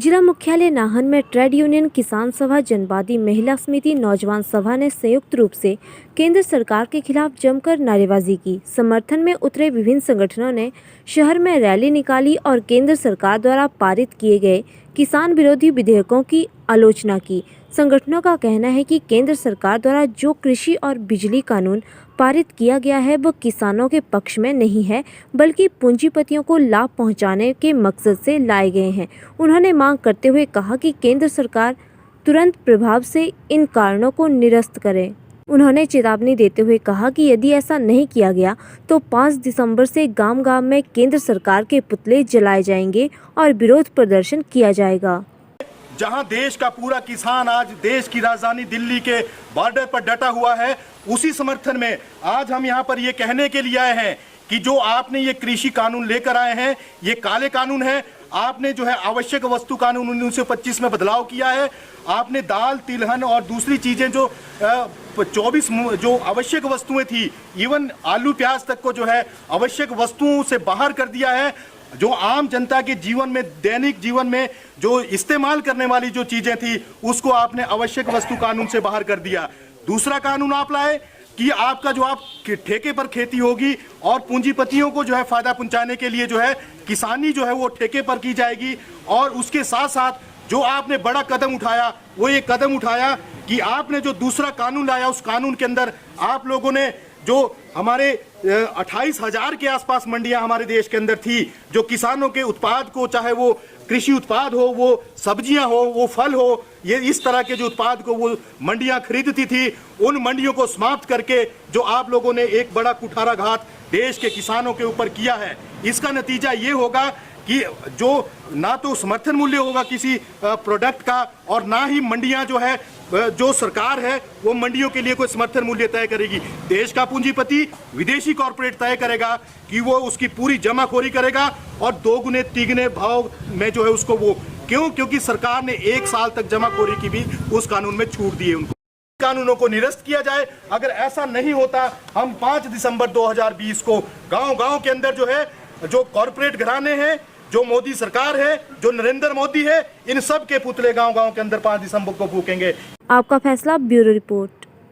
जिला मुख्यालय नाहन में ट्रेड यूनियन किसान सभा, जनवादी महिला समिति, नौजवान सभा ने संयुक्त रूप से केंद्र सरकार के खिलाफ जमकर नारेबाजी की। समर्थन में उतरे विभिन्न संगठनों ने शहर में रैली निकाली और केंद्र सरकार द्वारा पारित किए गए किसान विरोधी विधेयकों की आलोचना की। संगठनों का कहना है कि केंद्र सरकार द्वारा जो कृषि और बिजली कानून पारित किया गया है वह किसानों के पक्ष में नहीं है, बल्कि पूंजीपतियों को लाभ पहुंचाने के मकसद से लाए गए हैं। उन्होंने मांग करते हुए कहा कि केंद्र सरकार तुरंत प्रभाव से इन कारणों को निरस्त करे। उन्होंने चेतावनी देते हुए कहा कि यदि ऐसा नहीं किया गया तो 5 दिसंबर से गांव-गांव में केंद्र सरकार के पुतले जलाए जाएंगे और विरोध प्रदर्शन किया जाएगा। जहां देश का पूरा किसान आज देश की राजधानी दिल्ली के बॉर्डर पर डटा हुआ है, उसी समर्थन में आज हम यहां पर ये कहने के लिए आए हैं कि जो आपने ये कृषि कानून लेकर आए हैं, ये काले कानून है। आपने जो है आवश्यक वस्तु कानून 1925 में बदलाव किया है। आपने दाल, तिलहन और दूसरी चीजें जो 24 जो आवश्यक वस्तुएं थी, इवन आलू प्याज तक को जो है आवश्यक वस्तुओं से बाहर कर दिया है। जो आम जनता के जीवन में, दैनिक जीवन में जो इस्तेमाल करने वाली जो चीजें थी, उसको आपने आवश्यक वस्तु कानून से बाहर कर दिया। दूसरा कानून आप लाए कि आपका जो आप ठेके पर खेती होगी और पूंजीपतियों को जो है फायदा पहुंचाने के लिए जो है किसानी जो है वो ठेके पर की जाएगी। और उसके साथ साथ जो आपने बड़ा कदम उठाया, वो ये कदम उठाया कि आपने जो दूसरा कानून लाया, उस कानून के अंदर आप लोगों ने जो हमारे 28,000 के आसपास मंडियां हमारे देश के अंदर थी, जो किसानों के उत्पाद को, चाहे वो कृषि उत्पाद हो, वो सब्जियां हो, वो फल हो, ये इस तरह के जो उत्पाद को वो मंडियां खरीदती थी, उन मंडियों को समाप्त करके जो आप लोगों ने एक बड़ा कुठाराघात देश के किसानों के ऊपर किया है, इसका नतीजा ये होगा कि जो ना तो समर्थन मूल्य होगा किसी प्रोडक्ट का, और ना ही मंडियां जो है, जो सरकार है वो मंडियों के लिए कोई समर्थन मूल्य तय करेगी। देश का पूंजीपति, विदेशी कॉर्पोरेट तय करेगा कि वो उसकी पूरी जमाखोरी करेगा और 2 गुने 3 गुने भाव में जो है उसको वो क्योंकि सरकार ने 1 साल तक जमाखोरी की भी उस कानून में छूट दी है। उनको कानूनों को निरस्त किया जाए। अगर ऐसा नहीं होता, हम 5 दिसंबर 2020 को गांव-गांव के अंदर जो है, जो कॉर्पोरेट घराने हैं, जो मोदी सरकार है, जो नरेंद्र मोदी है, इन सब के पुतले गांव-गांव के अंदर 5 दिसंबर को फूकेंगे। आपका फैसला, ब्यूरो रिपोर्ट।